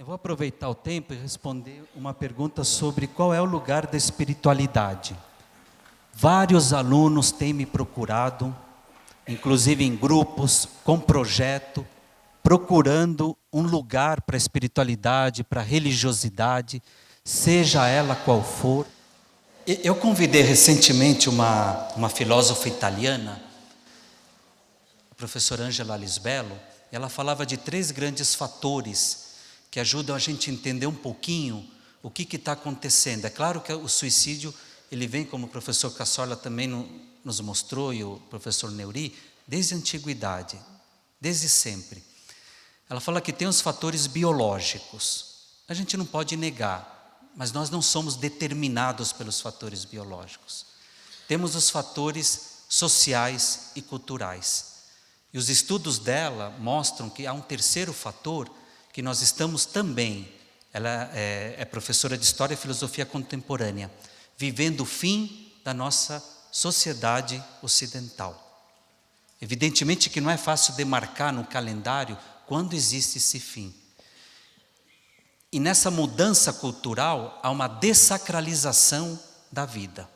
vou aproveitar o tempo e responder uma pergunta sobre qual é o lugar da espiritualidade. Vários alunos têm me procurado, inclusive em grupos, com projeto, procurando um lugar para a espiritualidade, para a religiosidade, seja ela qual for. Eu convidei recentemente uma filósofa italiana, a professora Angela Lisbello, e ela falava de 3 grandes fatores que ajudam a gente a entender um pouquinho o que está acontecendo. É claro que o suicídio, ele vem, como o professor Cassola também nos mostrou, e o professor Neuri, desde a antiguidade, desde sempre. Ela fala que tem os fatores biológicos, a gente não pode negar, mas nós não somos determinados pelos fatores biológicos. Temos os fatores sociais e culturais. E os estudos dela mostram que há um terceiro fator que nós estamos também, ela é professora de História e Filosofia Contemporânea, vivendo o fim da nossa sociedade ocidental. Evidentemente que não é fácil demarcar no calendário quando existe esse fim. E nessa mudança cultural há uma dessacralização da vida.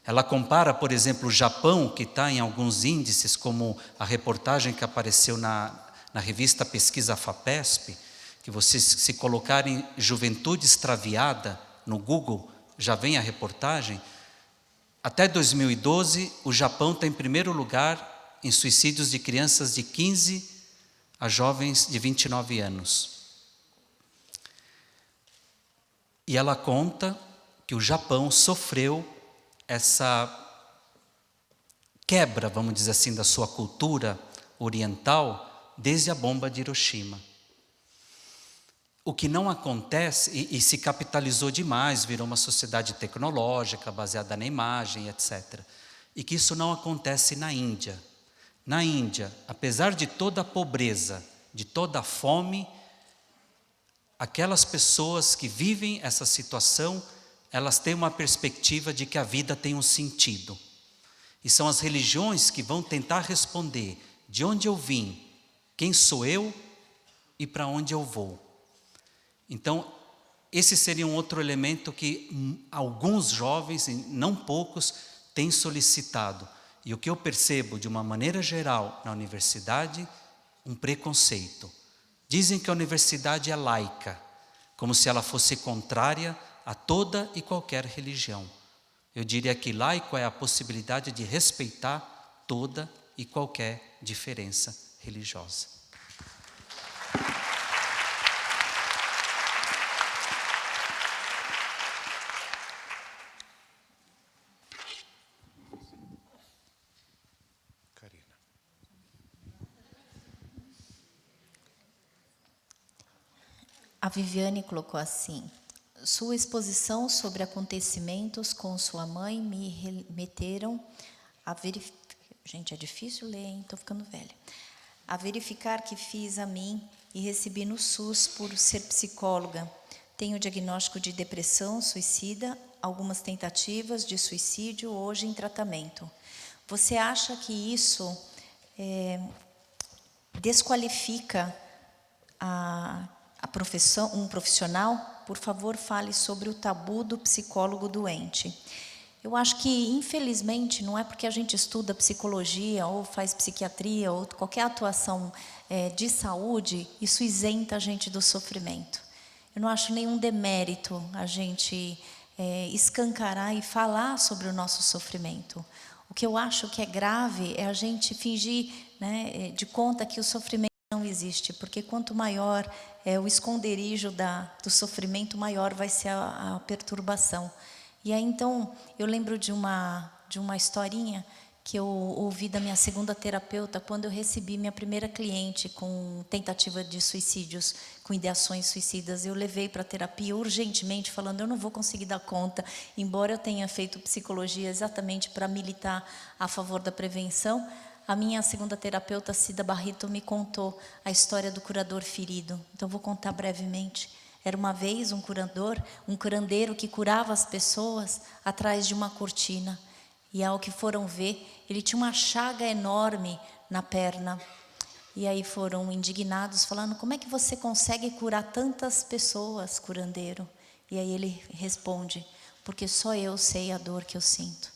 Ela compara, por exemplo, o Japão, que está em alguns índices, como a reportagem que apareceu na revista Pesquisa FAPESP, que vocês, se colocarem juventude extraviada no Google, já vem a reportagem. Até 2012, o Japão está em primeiro lugar em suicídios de crianças de 15 a jovens de 29 anos. E ela conta que o Japão sofreu essa quebra, vamos dizer assim, da sua cultura oriental desde a bomba de Hiroshima. O que não acontece, e se capitalizou demais, virou uma sociedade tecnológica, baseada na imagem, etc. E que isso não acontece na Índia. Na Índia, apesar de toda a pobreza, de toda a fome, aquelas pessoas que vivem essa situação, elas têm uma perspectiva de que a vida tem um sentido. E são as religiões que vão tentar responder de onde eu vim, quem sou eu e para onde eu vou. Então, esse seria um outro elemento que alguns jovens, e não poucos, têm solicitado. E o que eu percebo de uma maneira geral na universidade, um preconceito. Dizem que a universidade é laica, como se ela fosse contrária a toda e qualquer religião. Eu diria que laico é a possibilidade de respeitar toda e qualquer diferença religiosa. A Viviane colocou assim: sua exposição sobre acontecimentos com sua mãe me remeteram a verificar... Gente, é difícil ler, hein? Estou ficando velha. A verificar que fiz a mim e recebi no SUS por ser psicóloga. Tenho diagnóstico de depressão suicida, algumas tentativas de suicídio hoje em tratamento. Você acha que isso desqualifica a profissão, um profissional? Por favor, fale sobre o tabu do psicólogo doente. Eu acho que, infelizmente, não é porque a gente estuda psicologia ou faz psiquiatria ou qualquer atuação de saúde, isso isenta a gente do sofrimento. Eu não acho nenhum demérito a gente escancarar e falar sobre o nosso sofrimento. O que eu acho que é grave é a gente fingir, né, de conta que o sofrimento não existe, porque quanto maior é o esconderijo do sofrimento, maior vai ser a perturbação. E aí, então, eu lembro de uma historinha que eu ouvi da minha segunda terapeuta quando eu recebi minha primeira cliente com tentativa de suicídios, com ideações suicidas. Eu levei para a terapia urgentemente, falando, eu não vou conseguir dar conta, embora eu tenha feito psicologia exatamente para militar a favor da prevenção. A minha segunda terapeuta, Cida Barreto, me contou a história do curador ferido. Então, vou contar brevemente. Era uma vez um curandeiro que curava as pessoas atrás de uma cortina. E ao que foram ver, ele tinha uma chaga enorme na perna. E aí foram indignados, falando: como é que você consegue curar tantas pessoas, curandeiro? E aí ele responde: porque só eu sei a dor que eu sinto.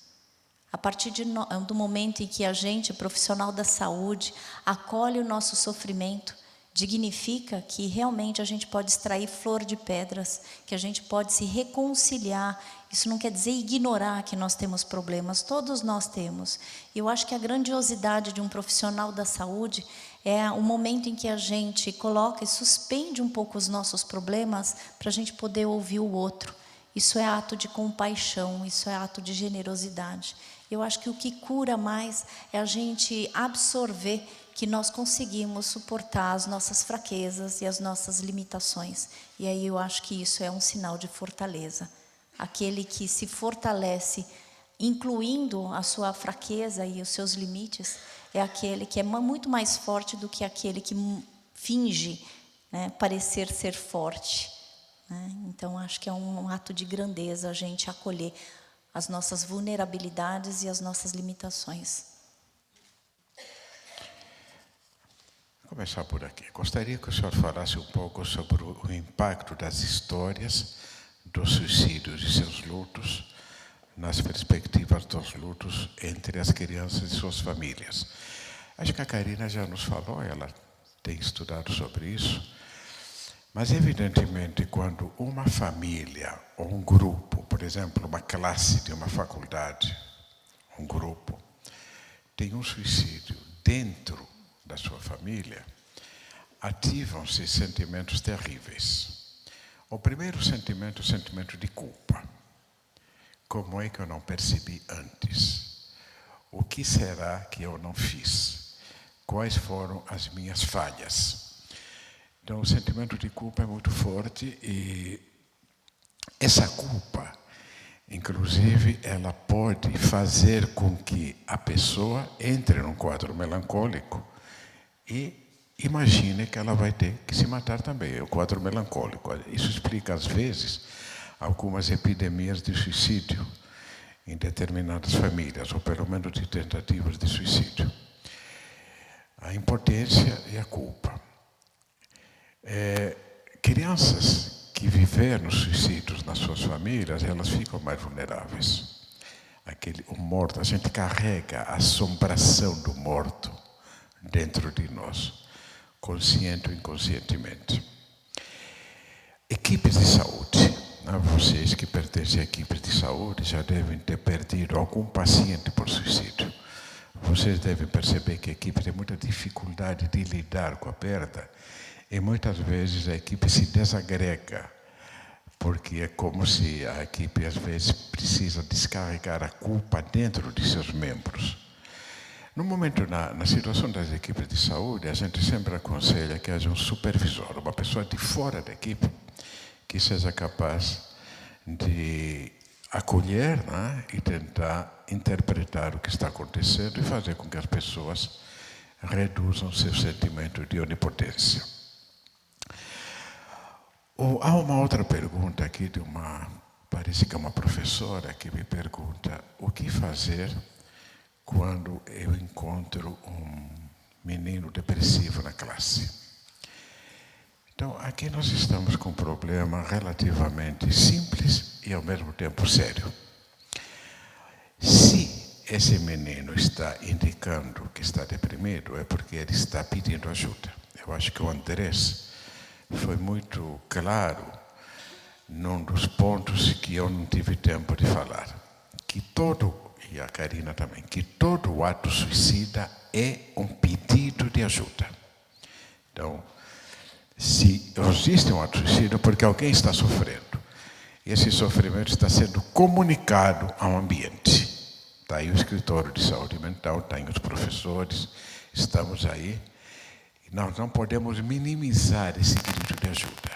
A partir do momento em que a gente, profissional da saúde, acolhe o nosso sofrimento, dignifica que realmente a gente pode extrair flor de pedras, que a gente pode se reconciliar. Isso não quer dizer ignorar que nós temos problemas, todos nós temos. E eu acho que a grandiosidade de um profissional da saúde é o momento em que a gente coloca e suspende um pouco os nossos problemas para a gente poder ouvir o outro. Isso é ato de compaixão, isso é ato de generosidade. Eu acho que o que cura mais é a gente absorver que nós conseguimos suportar as nossas fraquezas e as nossas limitações. E aí eu acho que isso é um sinal de fortaleza. Aquele que se fortalece, incluindo a sua fraqueza e os seus limites, é aquele que é muito mais forte do que aquele que finge, né, parecer ser forte. Então, acho que é um ato de grandeza a gente acolher as nossas vulnerabilidades e as nossas limitações. Vou começar por aqui. Gostaria que o senhor falasse um pouco sobre o impacto das histórias dos suicídios e seus lutos nas perspectivas dos lutos entre as crianças e suas famílias. Acho que a Karina já nos falou, ela tem estudado sobre isso. Mas, evidentemente, quando uma família ou um grupo, por exemplo, uma classe de uma faculdade, um grupo, tem um suicídio dentro da sua família, ativam-se sentimentos terríveis. O primeiro sentimento é o sentimento de culpa. Como é que eu não percebi antes? O que será que eu não fiz? Quais foram as minhas falhas? Então, o sentimento de culpa é muito forte e essa culpa, inclusive, ela pode fazer com que a pessoa entre num quadro melancólico e imagine que ela vai ter que se matar também. É o quadro melancólico. Isso explica, às vezes, algumas epidemias de suicídio em determinadas famílias, ou pelo menos de tentativas de suicídio. A impotência e a culpa. Crianças que viveram suicídios nas suas famílias, elas ficam mais vulneráveis. O morto, a gente carrega a assombração do morto dentro de nós, consciente ou inconscientemente. Equipes de saúde. Vocês que pertencem a equipes de saúde já devem ter perdido algum paciente por suicídio. Vocês devem perceber que a equipe tem muita dificuldade de lidar com a perda. E muitas vezes a equipe se desagrega, porque é como se a equipe às vezes precisa descarregar a culpa dentro de seus membros. No momento, na situação das equipes de saúde, a gente sempre aconselha que haja um supervisor, uma pessoa de fora da equipe, que seja capaz de acolher, né, e tentar interpretar o que está acontecendo e fazer com que as pessoas reduzam seu sentimento de onipotência. Há uma outra pergunta aqui parece que é uma professora que me pergunta o que fazer quando eu encontro um menino depressivo na classe. Então, aqui nós estamos com um problema relativamente simples e ao mesmo tempo sério. Se esse menino está indicando que está deprimido, é porque ele está pedindo ajuda. Eu acho que o Andrés foi muito claro num dos pontos que eu não tive tempo de falar. E a Karina também, que todo ato suicida é um pedido de ajuda. Então, se existe um ato suicida, é porque alguém está sofrendo. E esse sofrimento está sendo comunicado ao ambiente. Está aí o escritório de saúde mental, está aí os professores, estamos aí. Nós não podemos minimizar esse grito de ajuda.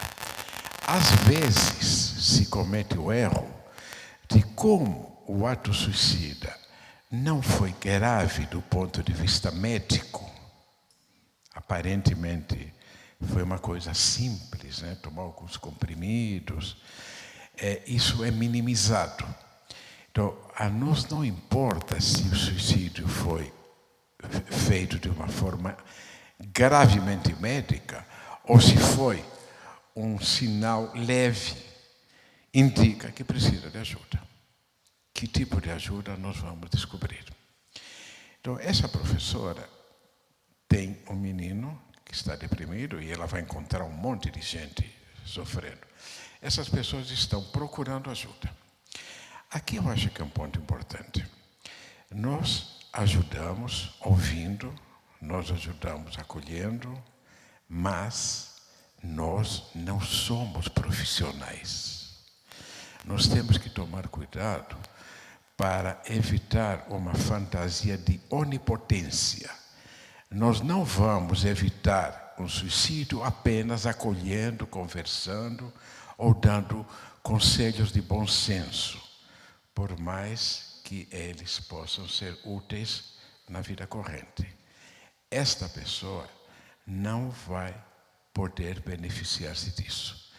Às vezes, se comete o erro de como o ato suicida não foi grave do ponto de vista médico. Aparentemente, foi uma coisa simples, né? Tomar alguns comprimidos. Isso é minimizado. Então, a nós não importa se o suicídio foi feito de uma forma gravemente médica, ou se foi um sinal leve, indica que precisa de ajuda. Que tipo de ajuda nós vamos descobrir? Então, essa professora tem um menino que está deprimido e ela vai encontrar um monte de gente sofrendo. Essas pessoas estão procurando ajuda. Aqui eu acho que é um ponto importante. Nós ajudamos ouvindo, nós ajudamos acolhendo, mas nós não somos profissionais. Nós temos que tomar cuidado para evitar uma fantasia de onipotência. Nós não vamos evitar um suicídio apenas acolhendo, conversando ou dando conselhos de bom senso, por mais que eles possam ser úteis na vida corrente. Esta pessoa não vai poder beneficiar-se disso.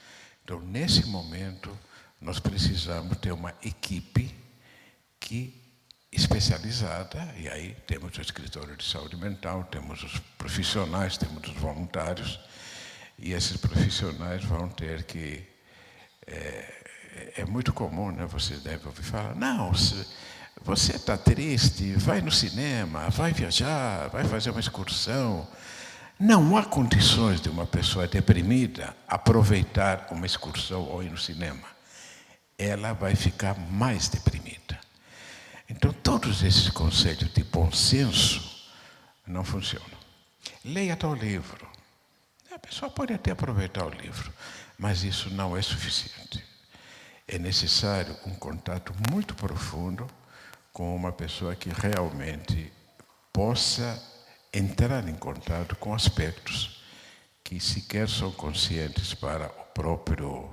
Então, nesse momento, nós precisamos ter uma equipe especializada, e aí temos o escritório de saúde mental, temos os profissionais, temos os voluntários, e esses profissionais vão ter que... É muito comum, né? Você deve ouvir falar, não, você está triste, vai no cinema, vai viajar, vai fazer uma excursão. Não há condições de uma pessoa deprimida aproveitar uma excursão ou ir no cinema. Ela vai ficar mais deprimida. Então, todos esses conselhos de bom senso não funcionam. Leia tal livro. A pessoa pode até aproveitar o livro, mas isso não é suficiente. É necessário um contato muito profundo com uma pessoa que realmente possa entrar em contato com aspectos que sequer são conscientes para o próprio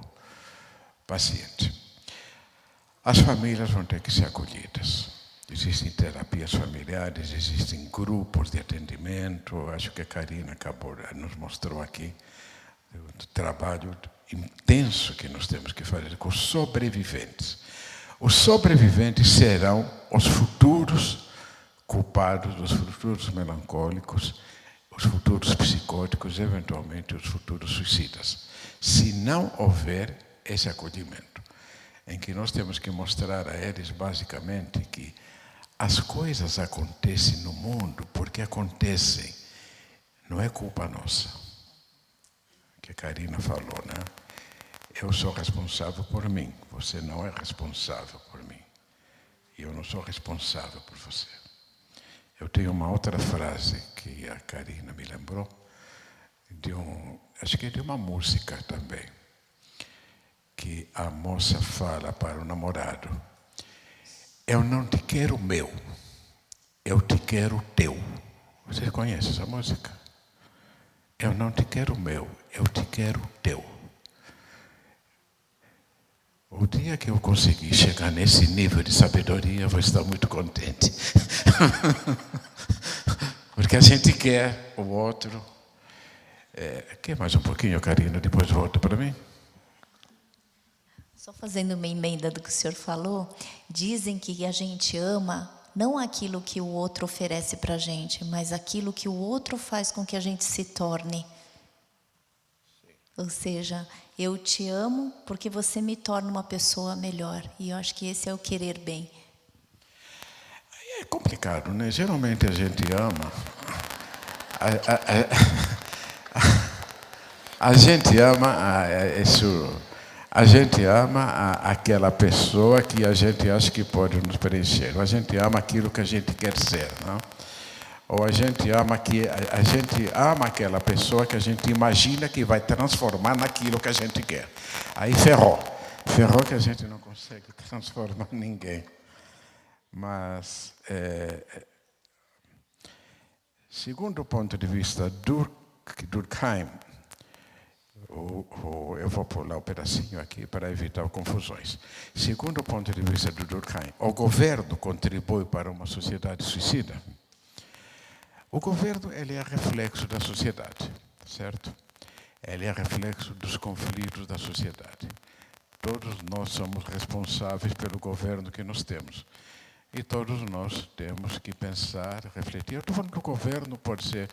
paciente. As famílias vão ter que ser acolhidas. Existem terapias familiares, existem grupos de atendimento. Acho que a Karina nos mostrou aqui o trabalho intenso que nós temos que fazer com os sobreviventes. Os sobreviventes serão os futuros culpados, os futuros melancólicos, os futuros psicóticos, eventualmente os futuros suicidas. Se não houver esse acolhimento, em que nós temos que mostrar a eles, basicamente, que as coisas acontecem no mundo porque acontecem. Não é culpa nossa. Que a Karina falou, né? Eu sou responsável por mim. Você não é responsável por mim. E eu não sou responsável por você. Eu tenho uma outra frase que a Karina me lembrou, acho que é de uma música também, que a moça fala para o namorado: eu não te quero meu, eu te quero teu. Você conhece essa música? Eu não te quero meu, eu te quero teu. O dia que eu conseguir chegar nesse nível de sabedoria, eu vou estar muito contente. Porque a gente quer o outro. Quer mais um pouquinho, Karina? Depois volta para mim. Só fazendo uma emenda do que o senhor falou, dizem que a gente ama não aquilo que o outro oferece para a gente, mas aquilo que o outro faz com que a gente se torne. Ou seja, eu te amo porque você me torna uma pessoa melhor. E eu acho que esse é o querer bem. É complicado, né? Geralmente a gente ama... A gente ama a gente ama aquela pessoa que a gente acha que pode nos preencher. Ou a gente ama aquilo que a gente quer ser, não? Ou a gente ama aquela pessoa que a gente imagina que vai transformar naquilo que a gente quer. Aí ferrou que a gente não consegue transformar ninguém. Mas, segundo o ponto de vista Durkheim, eu vou pular um pedacinho aqui para evitar confusões. Segundo o ponto de vista do Durkheim, o governo contribui para uma sociedade suicida? O governo, ele é reflexo da sociedade, certo? Ele é reflexo dos conflitos da sociedade. Todos nós somos responsáveis pelo governo que nós temos. E todos nós temos que pensar, refletir. Eu estou falando que o governo pode ser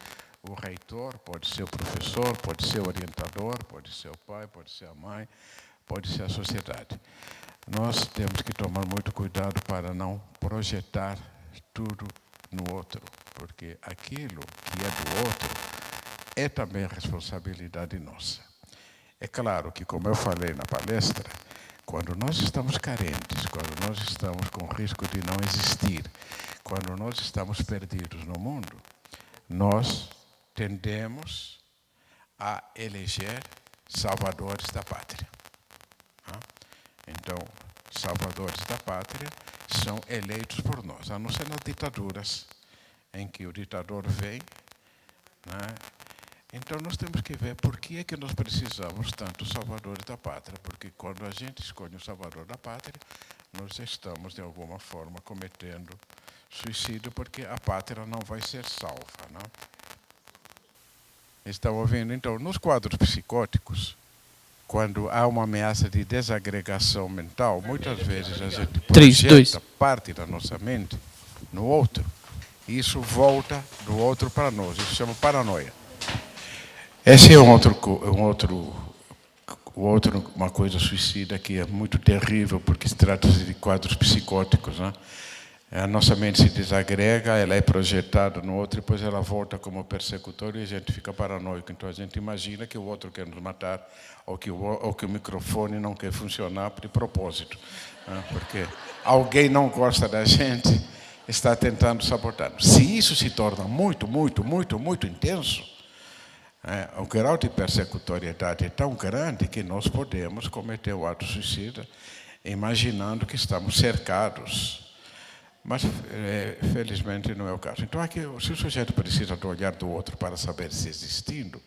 o reitor, pode ser o professor, pode ser o orientador, pode ser o pai, pode ser a mãe, pode ser a sociedade. Nós temos que tomar muito cuidado para não projetar tudo no outro, porque aquilo que é do outro é também responsabilidade nossa. É claro que, como eu falei na palestra, quando nós estamos carentes, quando nós estamos com risco de não existir, quando nós estamos perdidos no mundo, nós tendemos a eleger salvadores da pátria. Então, salvadores da pátria são eleitos por nós, a não ser nas ditaduras, em que o ditador vem, né? Então, nós temos que ver por que é que nós precisamos tanto salvadores da pátria, porque quando a gente escolhe o salvador da pátria, nós estamos, de alguma forma, cometendo suicídio, porque a pátria não vai ser salva, né? Estão ouvindo? Então, nos quadros psicóticos, quando há uma ameaça de desagregação mental, muitas vezes a gente projeta parte da nossa mente no outro, e isso volta do outro para nós. Isso se chama paranoia. Esse é uma coisa suicida que é muito terrível, porque se trata de quadros psicóticos, né? A nossa mente se desagrega, ela é projetada no outro, e depois ela volta como persecutor e a gente fica paranoico. Então a gente imagina que o outro quer nos matar, ou que o microfone não quer funcionar de propósito, né? Porque alguém não gosta da gente, está tentando sabotar-nos. Se isso se torna muito intenso, o grau de persecutoriedade é tão grande que nós podemos cometer o ato suicida imaginando que estamos cercados. Mas, felizmente, não é o caso. Então, aqui, se o sujeito precisa do olhar do outro para saber se existindo,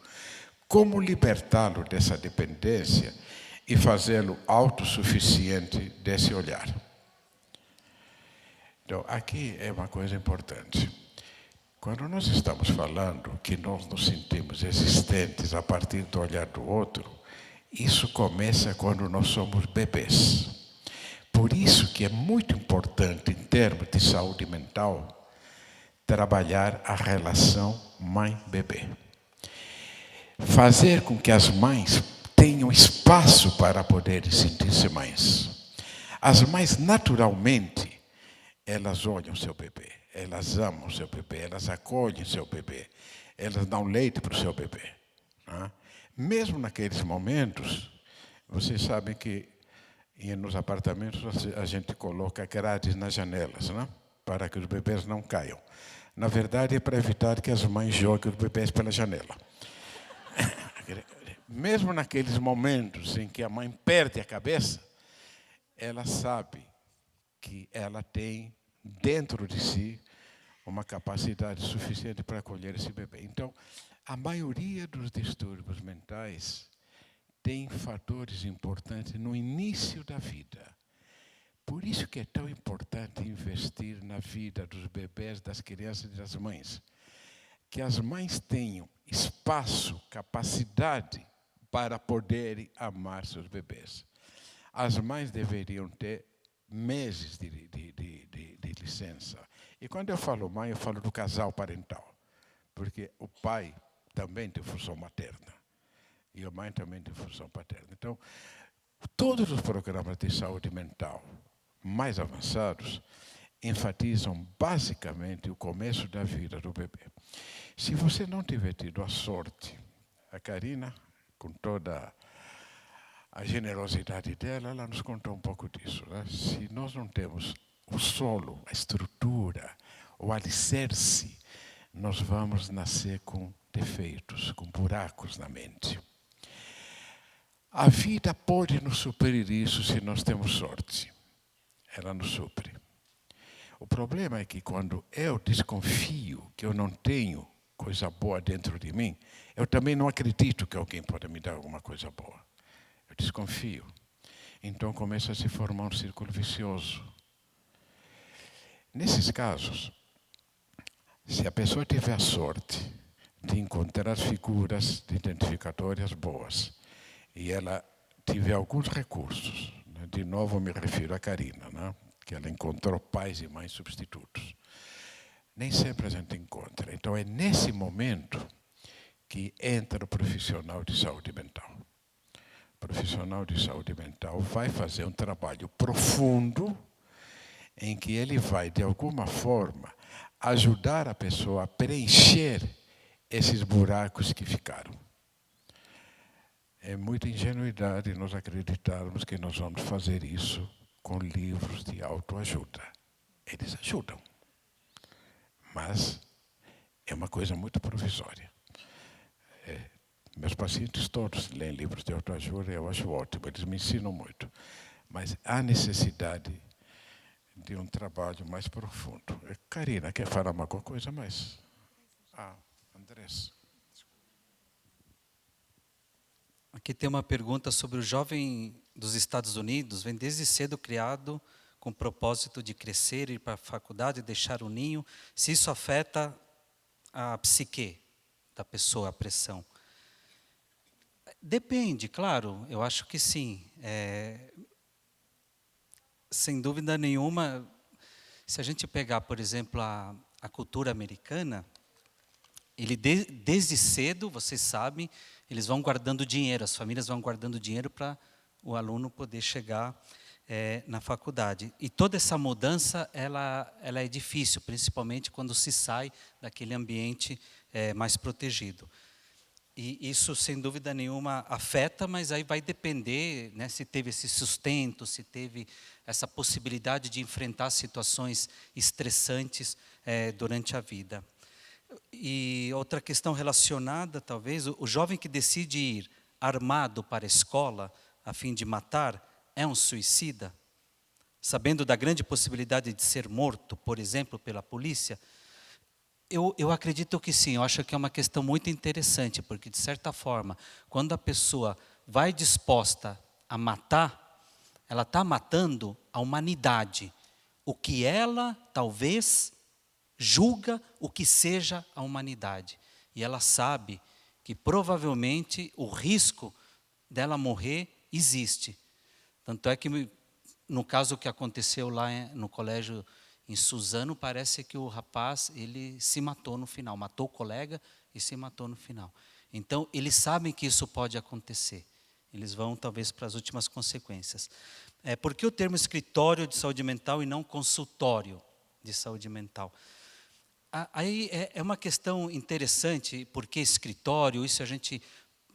como libertá-lo dessa dependência e fazê-lo autossuficiente desse olhar? Então, aqui é uma coisa importante. Quando nós estamos falando que nós nos sentimos existentes a partir do olhar do outro, isso começa quando nós somos bebês. Por isso que é muito importante, em termos de saúde mental, trabalhar a relação mãe-bebê. Fazer com que as mães tenham espaço para poderem sentir-se mães. As mães, naturalmente, elas olham seu bebê, elas amam seu bebê, elas acolhem seu bebê, elas dão leite para o seu bebê, né? Mesmo naqueles momentos, vocês sabem que nos apartamentos a gente coloca grades nas janelas, né? Para que os bebês não caiam. Na verdade, é para evitar que as mães joguem os bebês pela janela. Mesmo naqueles momentos em que a mãe perde a cabeça, ela sabe que ela tem dentro de si uma capacidade suficiente para acolher esse bebê. Então, a maioria dos distúrbios mentais tem fatores importantes no início da vida. Por isso que é tão importante investir na vida dos bebês, das crianças e das mães. Que as mães tenham espaço, capacidade para poderem amar seus bebês. As mães deveriam ter meses de licença. E quando eu falo mãe, eu falo do casal parental. Porque o pai também tem função materna. E a mãe também tem função paterna. Então, todos os programas de saúde mental mais avançados enfatizam basicamente o começo da vida do bebê. Se você não tiver tido a sorte, a Karina, com toda a generosidade dela, ela nos contou um pouco disso, né? Se nós não temos o solo, a estrutura, o alicerce, nós vamos nascer com defeitos, com buracos na mente. A vida pode nos suprir isso se nós temos sorte. Ela nos supre. O problema é que quando eu desconfio que eu não tenho coisa boa dentro de mim, eu também não acredito que alguém pode me dar alguma coisa boa. Eu desconfio. Então começa a se formar um círculo vicioso. Nesses casos, se a pessoa tiver a sorte de encontrar figuras identificatórias boas, e ela tiver alguns recursos, né? De novo me refiro a Karina, né? Que ela encontrou pais e mães substitutos. Nem sempre a gente encontra. Então é nesse momento que entra o profissional de saúde mental. O profissional de saúde mental vai fazer um trabalho profundo em que ele vai, de alguma forma, ajudar a pessoa a preencher esses buracos que ficaram. É muita ingenuidade nós acreditarmos que nós vamos fazer isso com livros de autoajuda. Eles ajudam, mas é uma coisa muito provisória. Meus pacientes todos leem livros de autoajuda, eu acho ótimo, eles me ensinam muito. Mas há necessidade de um trabalho mais profundo. Karina, quer falar alguma coisa mais? Andrés. Aqui tem uma pergunta sobre o jovem dos Estados Unidos, vem desde cedo criado com o propósito de crescer, ir para a faculdade, deixar o ninho. Se isso afeta a psique da pessoa, a pressão? Depende, claro, eu acho que sim. Sem dúvida nenhuma, se a gente pegar, por exemplo, a cultura americana, desde cedo, vocês sabem, eles vão guardando dinheiro, as famílias vão guardando dinheiro para o aluno poder chegar na faculdade. E toda essa mudança, ela é difícil, principalmente quando se sai daquele ambiente mais protegido. E isso, sem dúvida nenhuma, afeta, mas aí vai depender, né, se teve esse sustento, se teve essa possibilidade de enfrentar situações estressantes durante a vida. E outra questão relacionada, talvez, o jovem que decide ir armado para a escola a fim de matar, é um suicida? Sabendo da grande possibilidade de ser morto, por exemplo, pela polícia? Eu acredito que sim, eu acho que é uma questão muito interessante, porque, de certa forma, quando a pessoa vai disposta a matar, ela está matando a humanidade, o que ela, talvez, julga o que seja a humanidade. E ela sabe que, provavelmente, o risco dela morrer existe. Tanto é que, no caso que aconteceu lá no colégio em Suzano, parece que o rapaz, ele se matou no final, matou o colega e se matou no final. Então, eles sabem que isso pode acontecer. Eles vão, talvez, para as últimas consequências. Por que o termo escritório de saúde mental e não consultório de saúde mental? Aí é uma questão interessante, porque escritório, isso a gente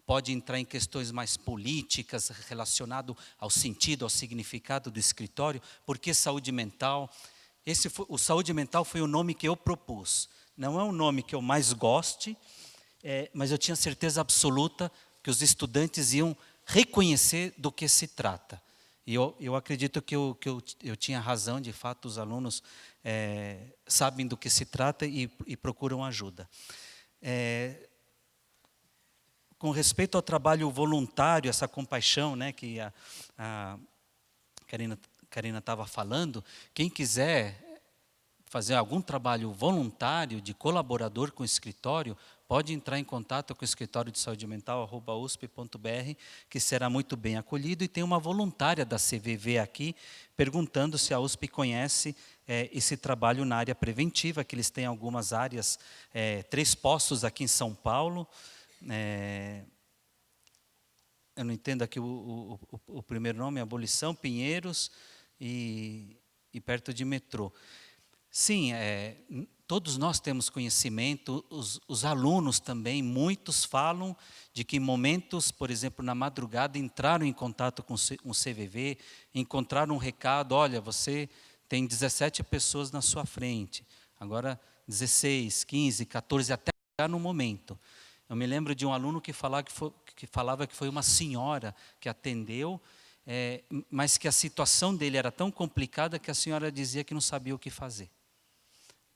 pode entrar em questões mais políticas, relacionado ao sentido, ao significado do escritório. Por que saúde mental? O saúde mental foi o nome que eu propus. Não é um nome que eu mais goste, mas eu tinha certeza absoluta que os estudantes iam reconhecer do que se trata. E eu acredito que eu tinha razão, de fato, os alunos sabem do que se trata e procuram ajuda. Com respeito ao trabalho voluntário, essa compaixão, né, que a Karina estava falando, quem quiser fazer algum trabalho voluntário de colaborador com o escritório, pode entrar em contato com o escritório de saúde mental, @usp.br, que será muito bem acolhido. E tem uma voluntária da CVV aqui, perguntando se a USP conhece esse trabalho na área preventiva, que eles têm algumas áreas, 3 postos aqui em São Paulo. Eu não entendo aqui o primeiro nome, Abolição, Pinheiros e perto de metrô. Sim, todos nós temos conhecimento, os alunos também, muitos falam de que em momentos, por exemplo, na madrugada, entraram em contato com um CVV, encontraram um recado: olha, você tem 17 pessoas na sua frente, agora 16, 15, 14, até chegar no momento. Eu me lembro de um aluno que falava que foi uma senhora que atendeu, mas que a situação dele era tão complicada que a senhora dizia que não sabia o que fazer.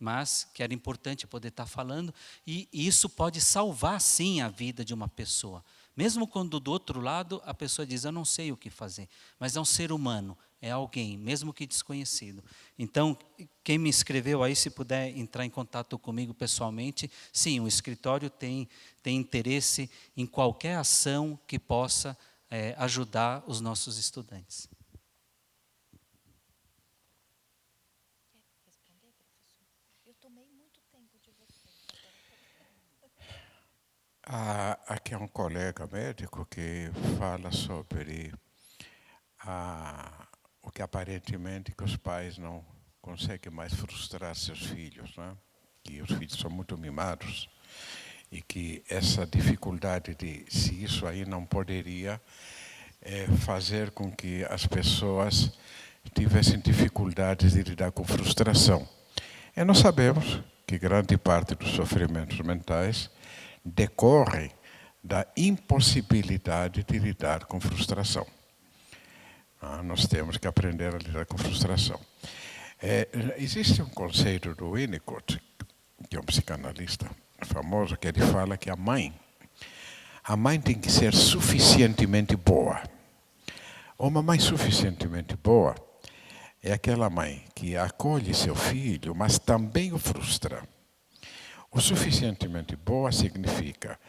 Mas que era importante poder estar falando, e isso pode salvar, sim, a vida de uma pessoa. Mesmo quando, do outro lado, a pessoa diz: eu não sei o que fazer. Mas é um ser humano, é alguém, mesmo que desconhecido. Então, quem me escreveu aí, se puder entrar em contato comigo pessoalmente, sim, o escritório tem interesse em qualquer ação que possa ajudar os nossos estudantes. Aqui é um colega médico que fala sobre o que aparentemente que os pais não conseguem mais frustrar seus filhos, né? Que os filhos são muito mimados e que essa dificuldade de se isso aí não poderia fazer com que as pessoas tivessem dificuldades de lidar com frustração. E nós sabemos que grande parte dos sofrimentos mentais decorrem da impossibilidade de lidar com frustração. Nós temos que aprender a lidar com frustração. Existe um conceito do Winnicott, que é um psicanalista famoso, que ele fala que a mãe tem que ser suficientemente boa. Uma mãe suficientemente boa é aquela mãe que acolhe seu filho, mas também o frustra. O suficientemente boa significa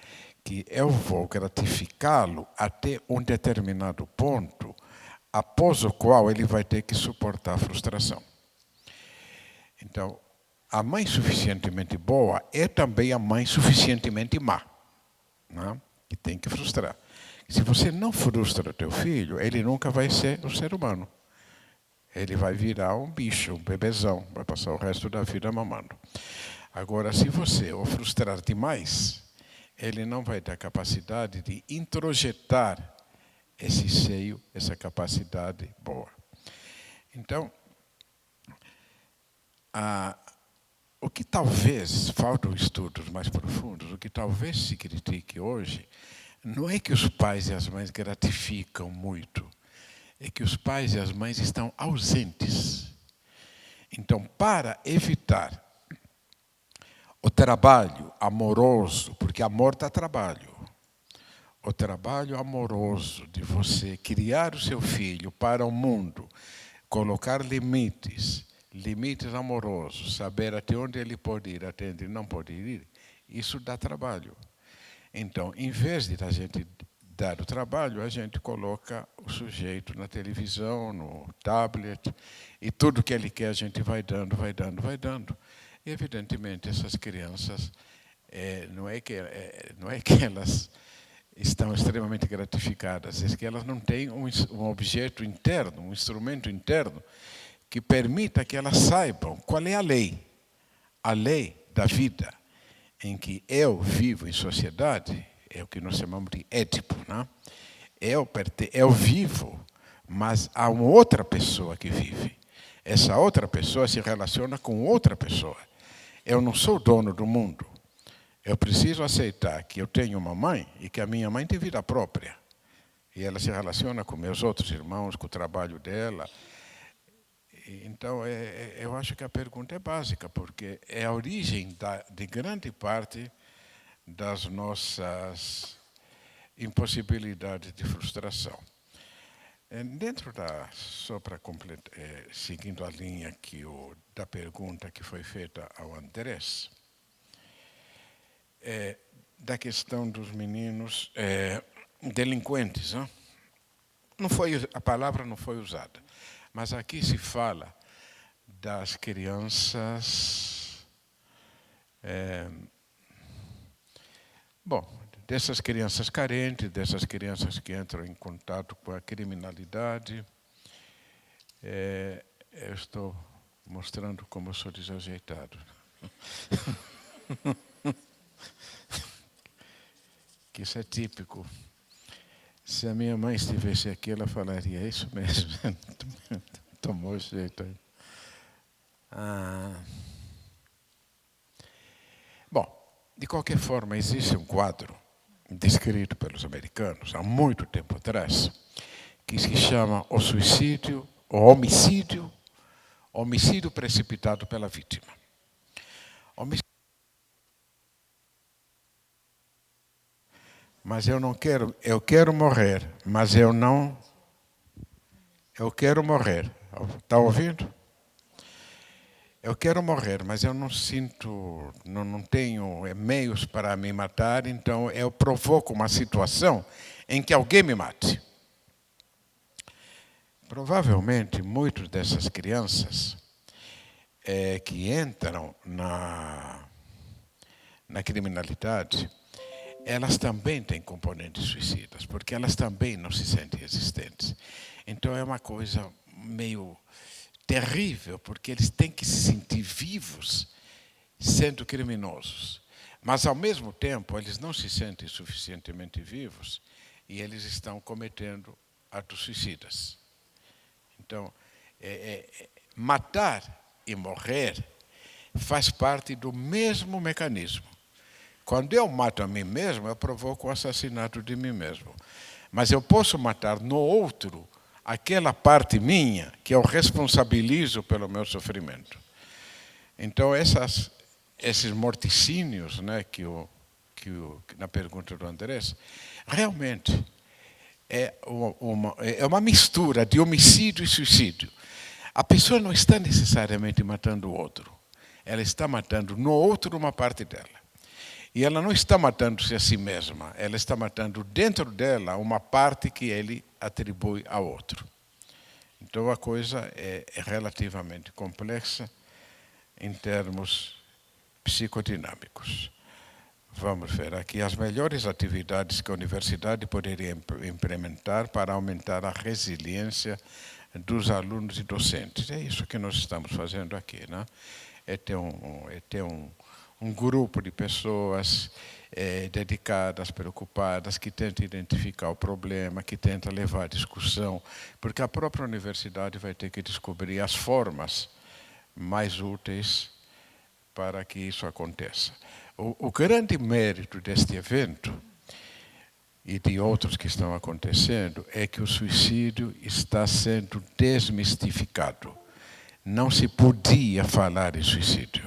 que eu vou gratificá-lo até um determinado ponto, após o qual ele vai ter que suportar a frustração. Então, a mãe suficientemente boa é também a mãe suficientemente má, né? Que tem que frustrar. Se você não frustra o teu filho, ele nunca vai ser um ser humano. Ele vai virar um bicho, um bebezão, vai passar o resto da vida mamando. Agora, se você o frustrar demais, ele não vai ter a capacidade de introjetar esse seio, essa capacidade boa. Então, o que talvez, faltam estudos mais profundos, o que talvez se critique hoje, não é que os pais e as mães gratificam muito, é que os pais e as mães estão ausentes. Então, para evitar o trabalho amoroso, porque amor dá trabalho, o trabalho amoroso de você criar o seu filho para o mundo, colocar limites amorosos, saber até onde ele pode ir, até onde não pode ir, isso dá trabalho. Então, em vez de a gente dar o trabalho, a gente coloca o sujeito na televisão, no tablet, e tudo que ele quer a gente vai dando. E, evidentemente, essas crianças, não é que elas estão extremamente gratificadas, é que elas não têm um objeto interno, um instrumento interno, que permita que elas saibam qual é a lei da vida, em que eu vivo em sociedade, é o que nós chamamos de Édipo, né? Eu vivo, mas há uma outra pessoa que vive. Essa outra pessoa se relaciona com outra pessoa. Eu não sou dono do mundo. Eu preciso aceitar que eu tenho uma mãe e que a minha mãe tem vida própria. E ela se relaciona com meus outros irmãos, com o trabalho dela. Então, eu acho que a pergunta é básica, porque é a origem de grande parte das nossas impossibilidades de frustração. Só para completar, seguindo a linha da pergunta que foi feita ao Andrés, da questão dos meninos delinquentes, né? A palavra não foi usada, mas aqui se fala das crianças, dessas crianças carentes, dessas crianças que entram em contato com a criminalidade. Eu estou mostrando como eu sou desajeitado. Que isso é típico. Se a minha mãe estivesse aqui, ela falaria isso mesmo. Tomou jeito aí. De qualquer forma, existe um quadro descrito pelos americanos há muito tempo atrás, que se chama homicídio precipitado pela vítima. Mas eu quero morrer, mas eu quero morrer. Está ouvindo? Eu quero morrer, mas eu não tenho meios para me matar, então eu provoco uma situação em que alguém me mate. Provavelmente, muitas dessas crianças que entram na criminalidade, elas também têm componentes suicidas, porque elas também não se sentem existentes. Então é uma coisa meio terrível, porque eles têm que se sentir vivos sendo criminosos. Mas, ao mesmo tempo, eles não se sentem suficientemente vivos e eles estão cometendo atos suicidas. Então, matar e morrer faz parte do mesmo mecanismo. Quando eu mato a mim mesmo, eu provoco o assassinato de mim mesmo. Mas eu posso matar no outro aquela parte minha que eu responsabilizo pelo meu sofrimento. Então, esses morticínios, né, na pergunta do Andrés, realmente é uma mistura de homicídio e suicídio. A pessoa não está necessariamente matando o outro. Ela está matando no outro uma parte dela. E ela não está matando-se a si mesma. Ela está matando dentro dela uma parte que ele atribui ao outro. Então, a coisa é relativamente complexa em termos psicodinâmicos. Vamos ver aqui as melhores atividades que a universidade poderia implementar para aumentar a resiliência dos alunos e docentes. É isso que nós estamos fazendo aqui, né? É ter um grupo de pessoas dedicadas, preocupadas, que tenta identificar o problema, que tenta levar a discussão, porque a própria universidade vai ter que descobrir as formas mais úteis para que isso aconteça. O grande mérito deste evento e de outros que estão acontecendo é que o suicídio está sendo desmistificado. Não se podia falar em suicídio,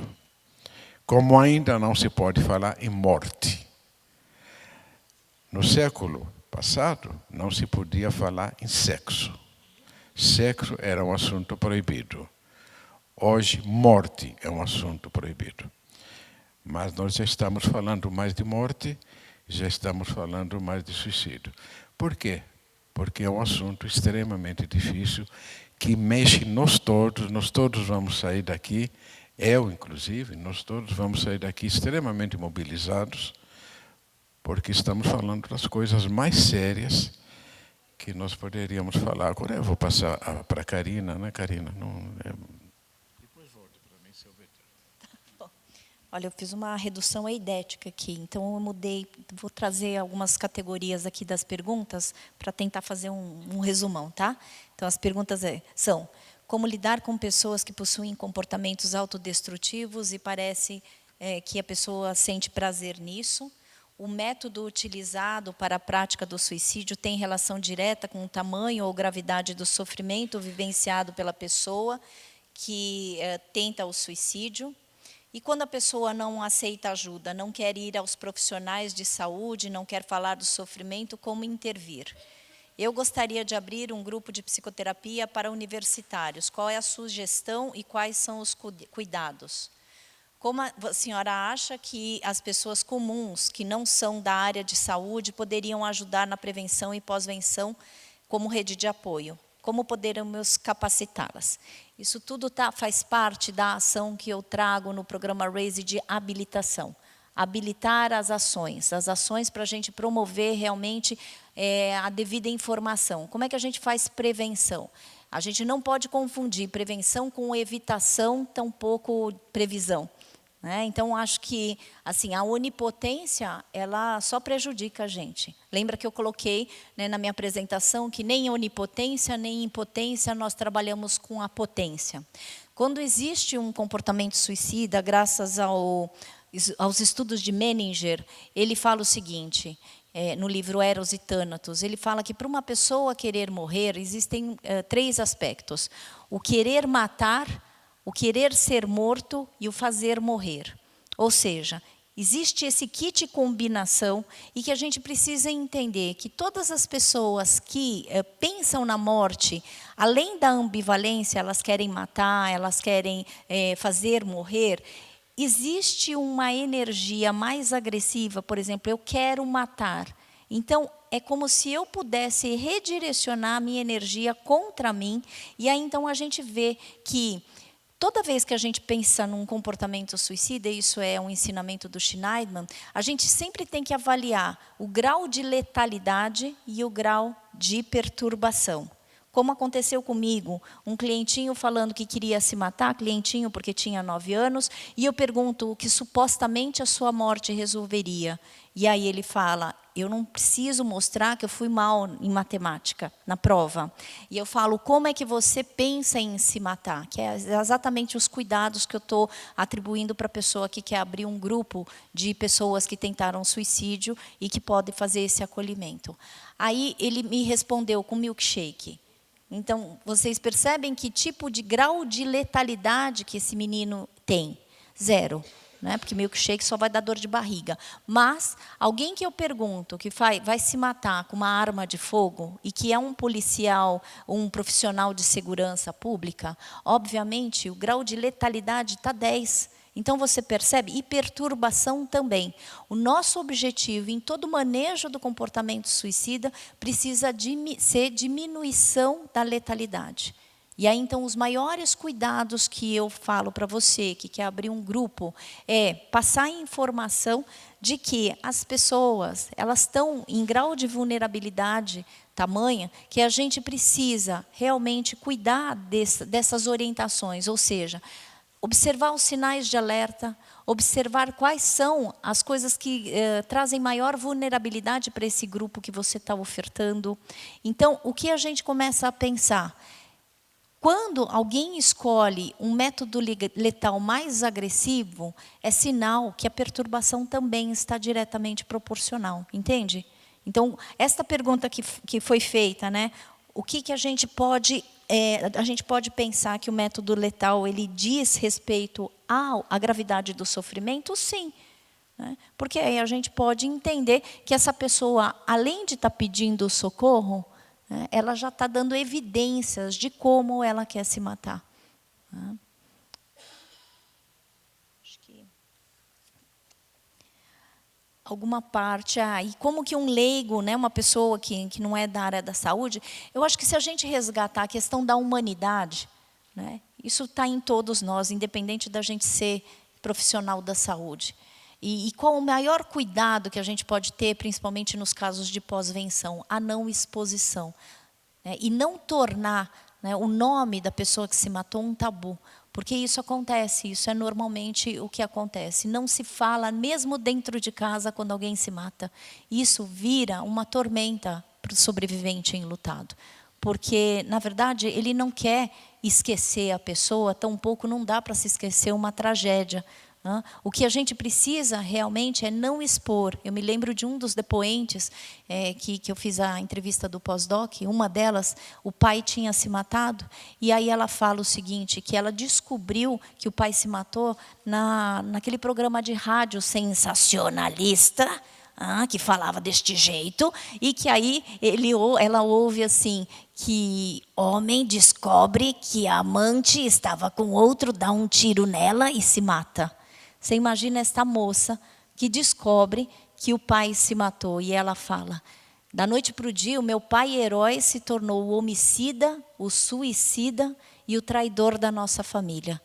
como ainda não se pode falar em morte. No século passado, não se podia falar em sexo. Sexo era um assunto proibido. Hoje, morte é um assunto proibido. Mas nós já estamos falando mais de morte, já estamos falando mais de suicídio. Por quê? Porque é um assunto extremamente difícil, que mexe nós todos vamos sair daqui, eu inclusive, nós todos vamos sair daqui extremamente mobilizados, porque estamos falando das coisas mais sérias que nós poderíamos falar. Agora eu vou passar para a Karina, né, Karina? Depois volte para mim, se eu ver. Olha, eu fiz uma redução eidética aqui, então eu mudei, vou trazer algumas categorias aqui das perguntas para tentar fazer um resumão, tá? Então, as perguntas são: como lidar com pessoas que possuem comportamentos autodestrutivos e parece que a pessoa sente prazer nisso? O método utilizado para a prática do suicídio tem relação direta com o tamanho ou gravidade do sofrimento vivenciado pela pessoa que tenta o suicídio? E quando a pessoa não aceita ajuda, não quer ir aos profissionais de saúde, não quer falar do sofrimento, como intervir? Eu gostaria de abrir um grupo de psicoterapia para universitários. Qual é a sugestão e quais são os cuidados? Como a senhora acha que as pessoas comuns, que não são da área de saúde, poderiam ajudar na prevenção e pós-venção como rede de apoio? Como poderemos capacitá-las? Isso tudo faz parte da ação que eu trago no programa RAISE de habilitação. Habilitar as ações para a gente promover realmente a devida informação. Como é que a gente faz prevenção? A gente não pode confundir prevenção com evitação, tampouco previsão. Então, acho que assim, a onipotência ela só prejudica a gente. Lembra que eu coloquei na minha apresentação que nem onipotência, nem impotência, nós trabalhamos com a potência. Quando existe um comportamento suicida, graças aos estudos de Menninger, ele fala o seguinte, no livro Eros e Thanatos, ele fala que para uma pessoa querer morrer, existem 3 aspectos. O querer matar, o querer ser morto e o fazer morrer. Ou seja, existe esse kit combinação e que a gente precisa entender que todas as pessoas que pensam na morte, além da ambivalência, elas querem matar, elas querem fazer morrer, existe uma energia mais agressiva, por exemplo, eu quero matar. Então, é como se eu pudesse redirecionar a minha energia contra mim, e aí então a gente vê que toda vez que a gente pensa num comportamento suicida, isso é um ensinamento do Schneidman, a gente sempre tem que avaliar o grau de letalidade e o grau de perturbação. Como aconteceu comigo, um clientinho falando que queria se matar, clientinho porque tinha 9 anos, e eu pergunto o que supostamente a sua morte resolveria. E aí ele fala, eu não preciso mostrar que eu fui mal em matemática, na prova. E eu falo, como é que você pensa em se matar? Que é exatamente os cuidados que eu estou atribuindo para a pessoa que quer abrir um grupo de pessoas que tentaram suicídio e que podem fazer esse acolhimento. Aí ele me respondeu com milkshake. Então, vocês percebem que tipo de grau de letalidade que esse menino tem? 0. Né? Porque milkshake só vai dar dor de barriga. Mas, alguém que eu pergunto que vai se matar com uma arma de fogo e que é um policial, um profissional de segurança pública, obviamente, o grau de letalidade está 10. Então, você percebe? E perturbação também. O nosso objetivo em todo o manejo do comportamento suicida precisa ser diminuição da letalidade. E aí, então, os maiores cuidados que eu falo para você, que quer abrir um grupo, é passar a informação de que as pessoas, elas estão em grau de vulnerabilidade tamanha que a gente precisa realmente cuidar dessas orientações, ou seja, observar os sinais de alerta, observar quais são as coisas que trazem maior vulnerabilidade para esse grupo que você está ofertando. Então, o que a gente começa a pensar? Quando alguém escolhe um método letal mais agressivo, é sinal que a perturbação também está diretamente proporcional, entende? Então, esta pergunta que foi feita, né? O que a gente pode pensar que o método letal ele diz respeito à gravidade do sofrimento? Sim. Né? Porque aí a gente pode entender que essa pessoa, além de estar pedindo socorro, né, ela já está dando evidências de como ela quer se matar. Né? Acho que alguma parte, e como que um leigo, né, uma pessoa que não é da área da saúde, eu acho que se a gente resgatar a questão da humanidade, né, isso está em todos nós, independente da gente ser profissional da saúde. E qual o maior cuidado que a gente pode ter, principalmente nos casos de pós-venção? A não exposição. Né, e não tornar, né, o nome da pessoa que se matou um tabu. Porque isso acontece, isso é normalmente o que acontece. Não se fala, mesmo dentro de casa, quando alguém se mata. Isso vira uma tormenta para o sobrevivente enlutado. Porque, na verdade, ele não quer esquecer a pessoa, tampouco não dá para se esquecer uma tragédia. O que a gente precisa realmente é não expor. Eu me lembro de um dos depoentes que eu fiz a entrevista do pós-doc, uma delas, o pai tinha se matado, e aí ela fala o seguinte, que ela descobriu que o pai se matou naquele programa de rádio sensacionalista, que falava deste jeito, e que aí ela ouve assim, que homem descobre que a amante estava com outro, dá um tiro nela e se mata. Você imagina esta moça que descobre que o pai se matou. E ela fala, da noite para o dia, o meu pai herói se tornou o homicida, o suicida e o traidor da nossa família.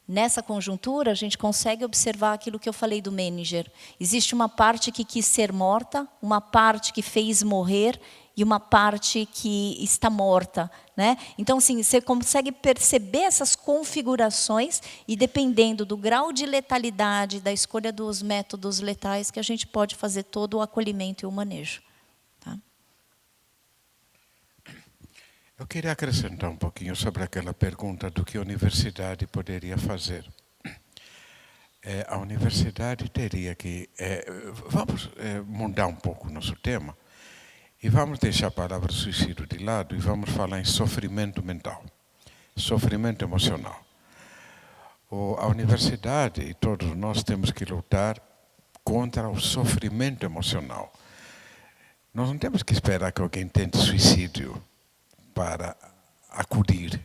Nessa conjuntura, a gente consegue observar aquilo que eu falei do Menninger. Existe uma parte que quis ser morta, uma parte que fez morrer e uma parte que está morta. Né? Então, assim, você consegue perceber essas configurações e, dependendo do grau de letalidade, da escolha dos métodos letais, que a gente pode fazer todo o acolhimento e o manejo. Tá? Eu queria acrescentar um pouquinho sobre aquela pergunta do que a universidade poderia fazer. A universidade teria que... vamos mudar um pouco o nosso tema e vamos deixar a palavra suicídio de lado e vamos falar em sofrimento mental, sofrimento emocional. A universidade e todos nós temos que lutar contra o sofrimento emocional. Nós não temos que esperar que alguém tente suicídio para acudir.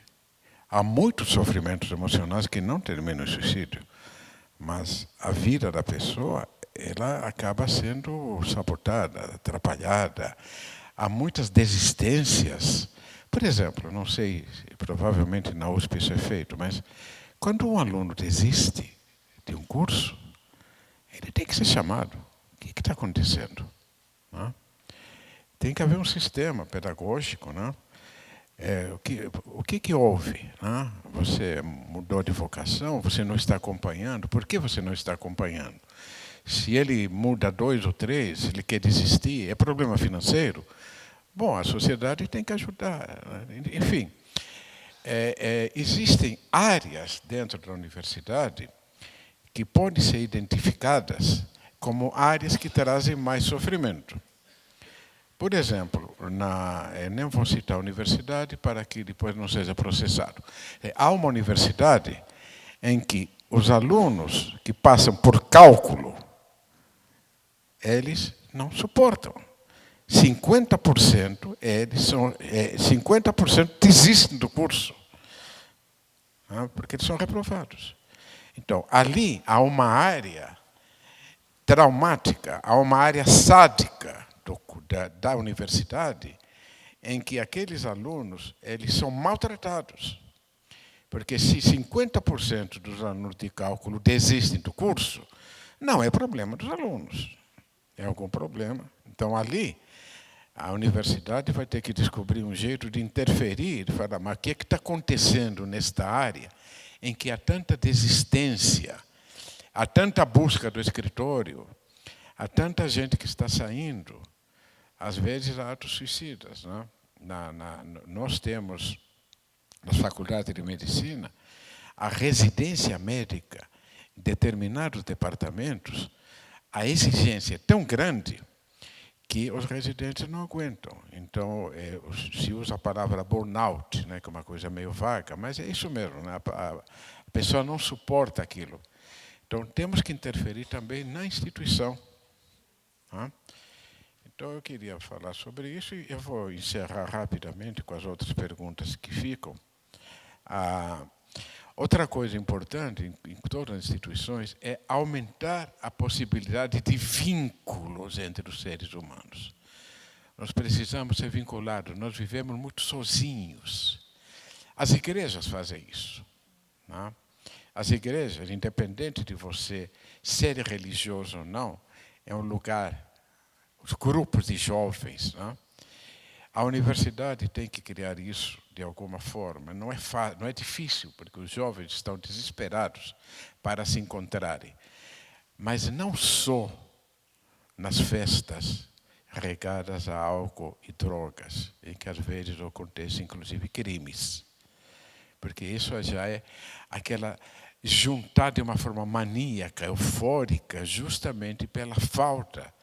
Há muitos sofrimentos emocionais que não terminam em suicídio, mas a vida da pessoa, ela acaba sendo sabotada, atrapalhada. Há muitas desistências. Por exemplo, não sei, provavelmente na USP isso é feito, mas Quando um aluno desiste de um curso, ele tem que ser chamado. O que está acontecendo? Né? Tem que haver um sistema pedagógico. Né? O que houve? Né? Você mudou de vocação, você não está acompanhando. Por que você não está acompanhando? Se ele muda 2 ou 3, ele quer desistir, é problema financeiro? Bom, a sociedade tem que ajudar. Enfim, existem áreas dentro da universidade que podem ser identificadas como áreas que trazem mais sofrimento. Por exemplo, nem vou citar a universidade para que depois não seja processado. Há uma universidade em que os alunos que passam por cálculo, eles não suportam. 50% 50% desistem do curso, porque eles são reprovados. Então, ali há uma área traumática, há uma área sádica da universidade em que aqueles alunos eles são maltratados. Porque se 50% dos alunos de cálculo desistem do curso, não é problema dos alunos. É algum problema. Então, ali, a universidade vai ter que descobrir um jeito de interferir, de falar, mas o que está acontecendo nesta área em que há tanta desistência, há tanta busca do escritório, há tanta gente que está saindo, às vezes há atos suicidas. Né? Nós temos, nas faculdades de medicina, a residência médica em determinados departamentos, a exigência é tão grande que os residentes não aguentam. Então, se usa a palavra burnout, né, que é uma coisa meio vaga, mas é isso mesmo, né? A pessoa não suporta aquilo. Então, temos que interferir também na instituição. Né? Então, eu queria falar sobre isso e eu vou encerrar rapidamente com as outras perguntas que ficam. Outra coisa importante em todas as instituições é aumentar a possibilidade de vínculos entre os seres humanos. Nós precisamos ser vinculados, nós vivemos muito sozinhos. As igrejas fazem isso. Né? As igrejas, independente de você ser religioso ou não, é um lugar, os grupos de jovens. Né? A universidade tem que criar isso de alguma forma. Não é difícil, porque os jovens estão desesperados para se encontrarem. Mas não só nas festas regadas a álcool e drogas, em que às vezes acontecem inclusive crimes. Porque isso já é aquela juntar de uma forma maníaca, eufórica, justamente pela falta.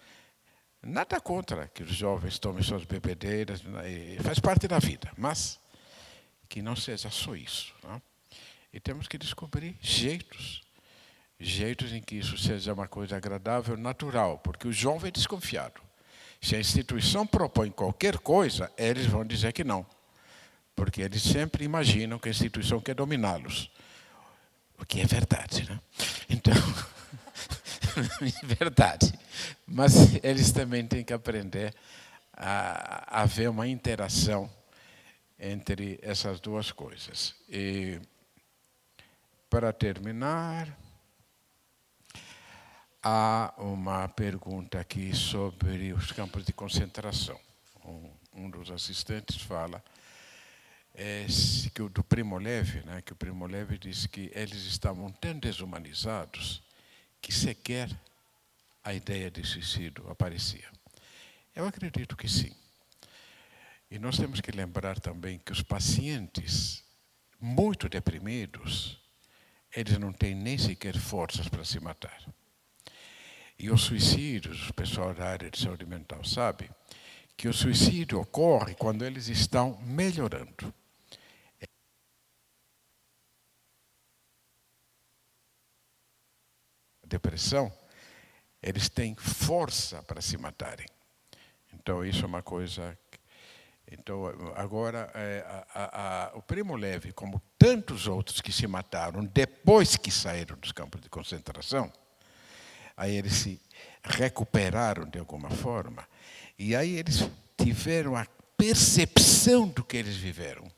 Nada contra que os jovens tomem suas bebedeiras, faz parte da vida, mas que não seja só isso. Né? E temos que descobrir jeitos em que isso seja uma coisa agradável, natural, porque o jovem é desconfiado. Se a instituição propõe qualquer coisa, eles vão dizer que não, porque eles sempre imaginam que a instituição quer dominá-los, o que é verdade. Né? Então, é verdade. Mas eles também têm que aprender a haver uma interação entre essas duas coisas. E, para terminar, há uma pergunta aqui sobre os campos de concentração. Um dos assistentes fala que do Primo Levi, né, que o Primo Levi disse que eles estavam tão desumanizados que sequer a ideia de suicídio aparecia. Eu acredito que sim. E nós temos que lembrar também que os pacientes muito deprimidos, eles não têm nem sequer forças para se matar. E os suicídios, o pessoal da área de saúde mental sabe que o suicídio ocorre quando eles estão melhorando. A depressão, eles têm força para se matarem. Então, isso é uma coisa. Então, agora, o Primo Levi, como tantos outros que se mataram depois que saíram dos campos de concentração, aí eles se recuperaram de alguma forma, e aí eles tiveram a percepção do que eles viveram,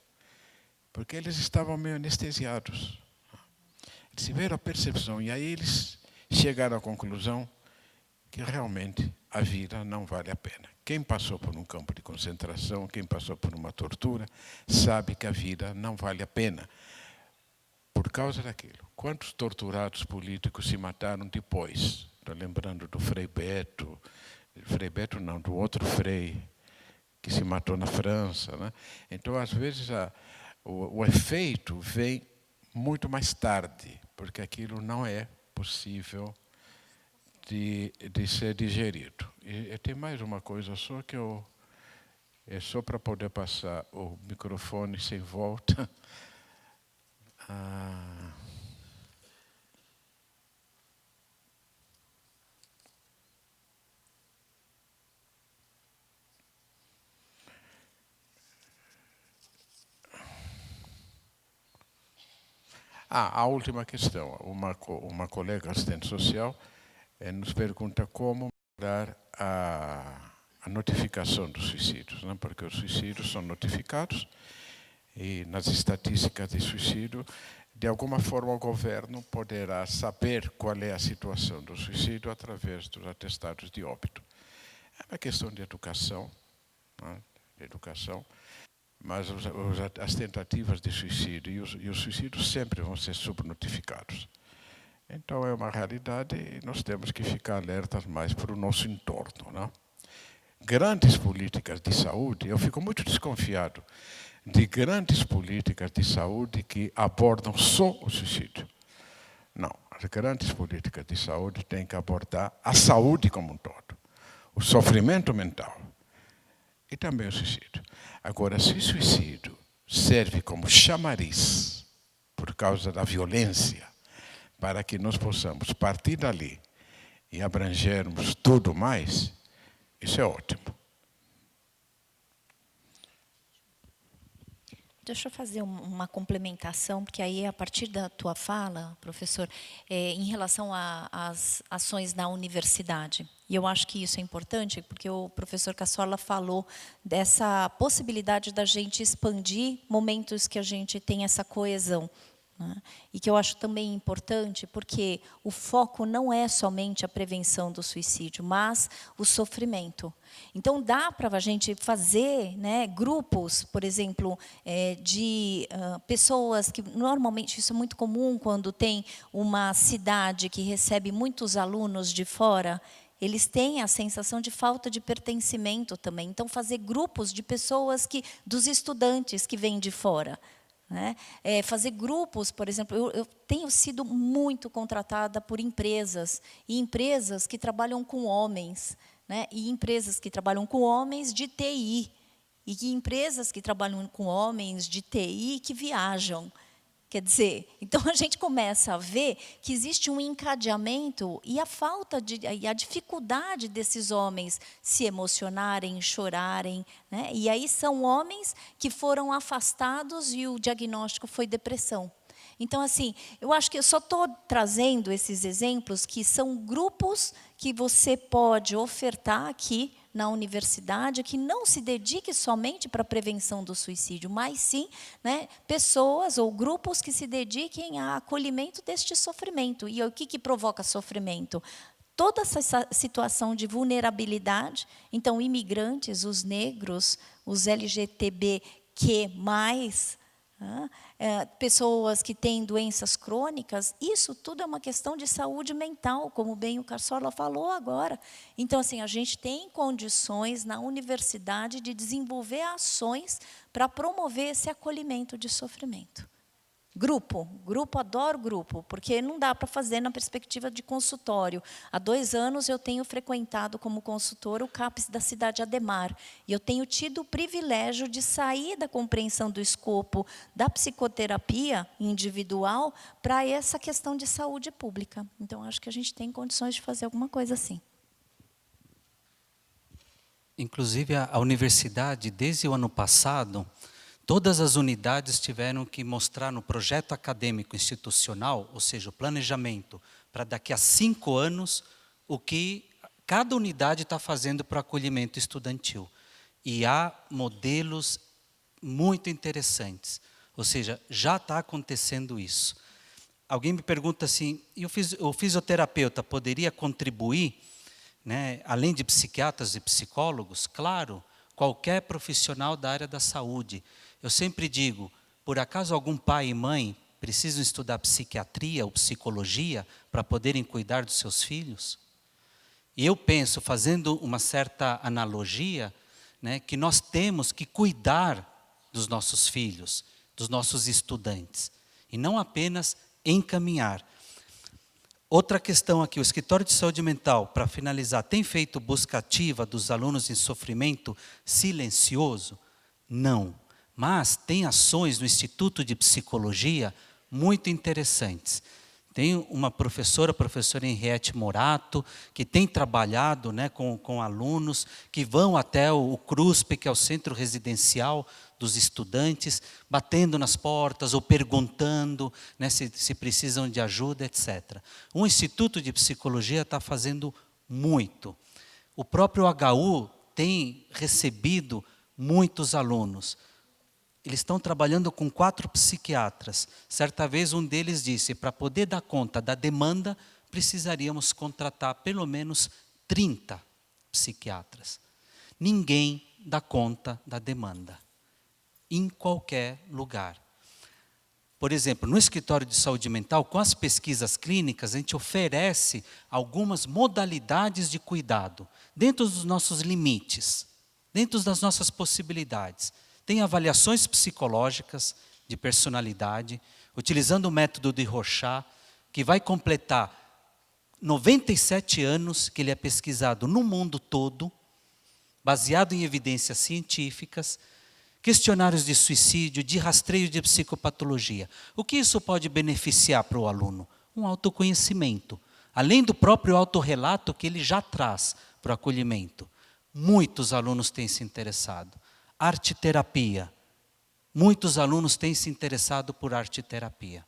porque eles estavam meio anestesiados. tiveram a percepção, e aí eles chegaram à conclusão que realmente a vida não vale a pena. Quem passou por um campo de concentração, quem passou por uma tortura, sabe que a vida não vale a pena. Por causa daquilo. Quantos torturados políticos se mataram depois? Estou lembrando do Frei Beto não, do outro Frei, que se matou na França, né? Então, às vezes, o efeito vem muito mais tarde, porque aquilo não é possível de ser digerido. E tem mais uma coisa só que é só para poder passar o microfone sem volta. A última questão. Uma colega assistente social nos pergunta como mudar a notificação dos suicídios, né? Porque os suicídios são notificados e nas estatísticas de suicídio, de alguma forma o governo poderá saber qual é a situação do suicídio através dos atestados de óbito. É uma questão de educação, né? Mas as tentativas de suicídio e os suicídios sempre vão ser subnotificados. Então é uma realidade e nós temos que ficar alertas mais para o nosso entorno, né? Grandes políticas de saúde, eu fico muito desconfiado de grandes políticas de saúde que abordam só o suicídio. Não, as grandes políticas de saúde têm que abordar a saúde como um todo, o sofrimento mental e também o suicídio. Agora, se o suicídio serve como chamariz por causa da violência, para que nós possamos partir dali e abrangermos tudo mais, isso é ótimo. Deixa eu fazer uma complementação, porque aí, a partir da tua fala, professor, em relação às ações na universidade. E eu acho que isso é importante, porque o professor Cassola falou dessa possibilidade da gente expandir momentos que a gente tem essa coesão, né? E que eu acho também importante, porque o foco não é somente a prevenção do suicídio, mas o sofrimento. Então, dá para a gente fazer, né, grupos, por exemplo, de pessoas que, normalmente, isso é muito comum quando tem uma cidade que recebe muitos alunos de fora, eles têm a sensação de falta de pertencimento também. Então, fazer grupos de pessoas dos estudantes que vêm de fora, né? Fazer grupos, por exemplo, eu tenho sido muito contratada por empresas, e empresas que trabalham com homens, né? E empresas que trabalham com homens de TI, e que empresas que trabalham com homens de TI que viajam. Quer dizer, então a gente começa a ver que existe um encadeamento e a dificuldade desses homens se emocionarem, chorarem, né? E aí são homens que foram afastados e o diagnóstico foi depressão. Então, assim, eu acho que eu só estou trazendo esses exemplos que são grupos que você pode ofertar aqui na universidade, que não se dedique somente para a prevenção do suicídio, mas sim, né, pessoas ou grupos que se dediquem a acolhimento deste sofrimento. E o que provoca sofrimento? Toda essa situação de vulnerabilidade. Então, imigrantes, os negros, os LGBTQ+, pessoas que têm doenças crônicas, isso tudo é uma questão de saúde mental, como bem o Cassola falou agora. Então, assim, a gente tem condições na universidade de desenvolver ações para promover esse acolhimento de sofrimento. Grupo, adoro grupo, porque não dá para fazer na perspectiva de consultório. Há 2 anos eu tenho frequentado como consultora o CAPS da cidade Ademar, e eu tenho tido o privilégio de sair da compreensão do escopo da psicoterapia individual para essa questão de saúde pública. Então, acho que a gente tem condições de fazer alguma coisa assim. Inclusive, a universidade, desde o ano passado, todas as unidades tiveram que mostrar no projeto acadêmico institucional, ou seja, o planejamento, para daqui a 5 anos, o que cada unidade está fazendo para o acolhimento estudantil. E há modelos muito interessantes, ou seja, já está acontecendo isso. alguém me pergunta assim, e o fisioterapeuta poderia contribuir, né, além de psiquiatras e psicólogos? Claro, qualquer profissional da área da saúde. Eu sempre digo, por acaso algum pai e mãe precisam estudar psiquiatria ou psicologia para poderem cuidar dos seus filhos? E eu penso, fazendo uma certa analogia, né, que nós temos que cuidar dos nossos filhos, dos nossos estudantes, e não apenas encaminhar. Outra questão aqui, o Escritório de Saúde Mental, para finalizar, tem feito busca ativa dos alunos em sofrimento silencioso? Não, mas tem ações no Instituto de Psicologia muito interessantes. Tem uma professora, a professora Henriette Morato, que tem trabalhado, né, com alunos que vão até o CRUSP, que é o Centro Residencial dos Estudantes, batendo nas portas ou perguntando, né, se precisam de ajuda, etc. O Instituto de Psicologia está fazendo muito. O próprio HU tem recebido muitos alunos. Eles estão trabalhando com 4 psiquiatras. Certa vez um deles disse, para poder dar conta da demanda, precisaríamos contratar pelo menos 30 psiquiatras. Ninguém dá conta da demanda, em qualquer lugar. Por exemplo, no Escritório de Saúde Mental, com as pesquisas clínicas, a gente oferece algumas modalidades de cuidado, dentro dos nossos limites, dentro das nossas possibilidades. Tem avaliações psicológicas de personalidade, utilizando o método de Rorschach, que vai completar 97 anos, que ele é pesquisado no mundo todo, baseado em evidências científicas, questionários de suicídio, de rastreio de psicopatologia. O que isso pode beneficiar para o aluno? Um autoconhecimento, além do próprio autorrelato que ele já traz para o acolhimento. Muitos alunos têm se interessado. Arte-terapia. Muitos alunos têm se interessado por arte-terapia.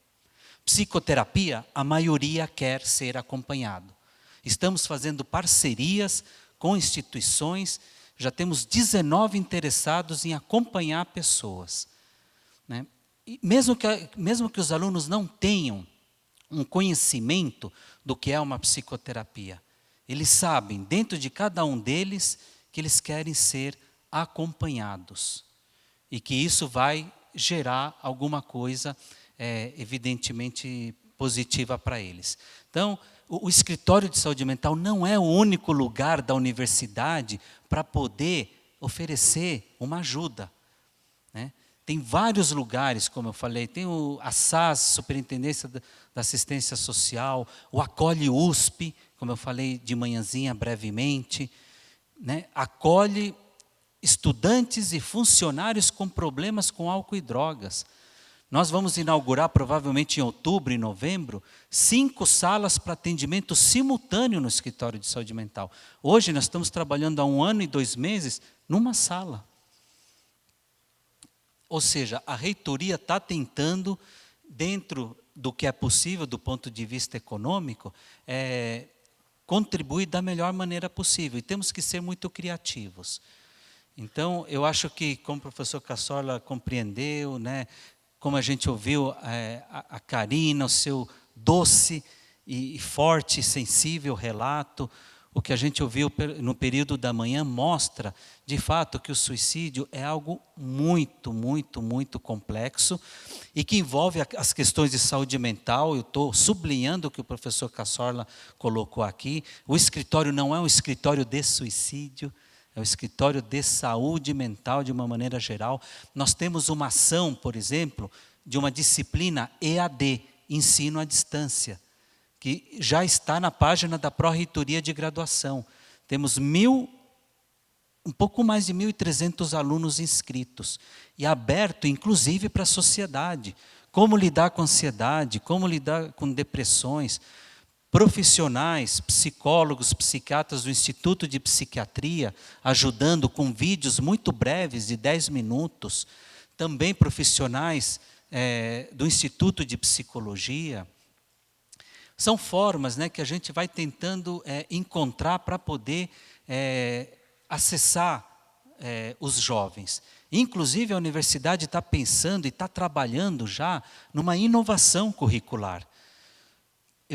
Psicoterapia, a maioria quer ser acompanhado. Estamos fazendo parcerias com instituições, já temos 19 interessados em acompanhar pessoas, né? E mesmo que os alunos não tenham um conhecimento do que é uma psicoterapia, eles sabem, dentro de cada um deles, que eles querem ser acompanhados. E que isso vai gerar alguma coisa, evidentemente, positiva para eles. Então, o Escritório de Saúde Mental não é o único lugar da universidade para poder oferecer uma ajuda, né? Tem vários lugares, como eu falei, tem a SAS, Superintendência da Assistência Social, o Acolhe USP, como eu falei de manhãzinha brevemente, né? Acolhe estudantes e funcionários com problemas com álcool e drogas. Nós vamos inaugurar, provavelmente em outubro e novembro, 5 salas para atendimento simultâneo no Escritório de Saúde Mental. Hoje nós estamos trabalhando há 1 ano e 2 meses numa sala. Ou seja, a reitoria está tentando, dentro do que é possível do ponto de vista econômico, contribuir da melhor maneira possível. E temos que ser muito criativos. Então, eu acho que, como o professor Cassorla compreendeu, né, como a gente ouviu a Karina, o seu doce e forte e sensível relato, o que a gente ouviu no período da manhã mostra, de fato, que o suicídio é algo muito, muito, muito complexo e que envolve as questões de saúde mental. Eu estou sublinhando o que o professor Cassorla colocou aqui. O escritório não é um escritório de suicídio, é o escritório de saúde mental de uma maneira geral. Nós temos uma ação, por exemplo, de uma disciplina EAD, ensino à distância, que já está na página da Pró-Reitoria de Graduação. Temos um pouco mais de 1.300 alunos inscritos e aberto, inclusive, para a sociedade. Como lidar com ansiedade, como lidar com depressões. Profissionais, psicólogos, psiquiatras do Instituto de Psiquiatria, ajudando com vídeos muito breves, de 10 minutos. Também profissionais do Instituto de Psicologia. São formas, né, que a gente vai tentando encontrar para poder acessar os jovens. Inclusive, a universidade está pensando e está trabalhando já numa inovação curricular.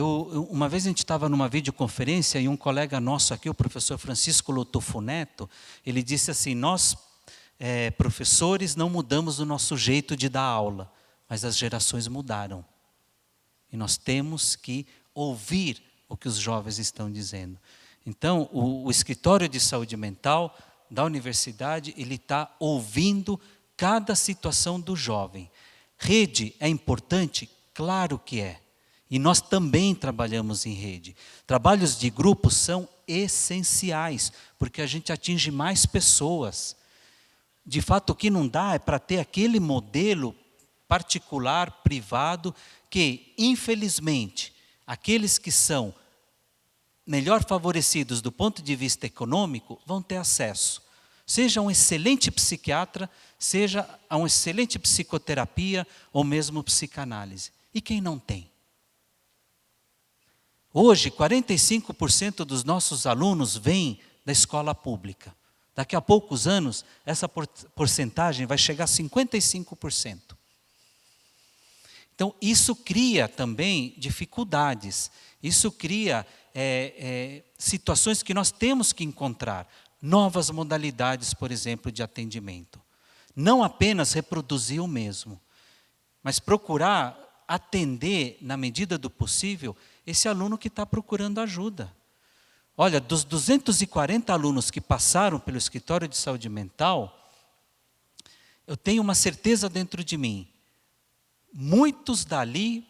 Uma vez a gente estava numa videoconferência e um colega nosso aqui, o professor Francisco Lotufo Neto, ele disse assim, nós, professores, não mudamos o nosso jeito de dar aula, mas as gerações mudaram. E nós temos que ouvir o que os jovens estão dizendo. Então, o escritório de saúde mental da universidade, ele está ouvindo cada situação do jovem. Rede é importante? Claro que é. E nós também trabalhamos em rede. Trabalhos de grupo são essenciais, porque a gente atinge mais pessoas. De fato, o que não dá é para ter aquele modelo particular, privado, que, infelizmente, aqueles que são melhor favorecidos do ponto de vista econômico vão ter acesso. Seja um excelente psiquiatra, seja a uma excelente psicoterapia ou mesmo psicanálise. E quem não tem? Hoje, 45% dos nossos alunos vêm da escola pública. Daqui a poucos anos, essa porcentagem vai chegar a 55%. Então, isso cria também dificuldades. Isso cria situações que nós temos que encontrar. Novas modalidades, por exemplo, de atendimento. Não apenas reproduzir o mesmo, mas procurar atender, na medida do possível, esse aluno que está procurando ajuda. Olha, dos 240 alunos que passaram pelo escritório de saúde mental, eu tenho uma certeza dentro de mim. Muitos dali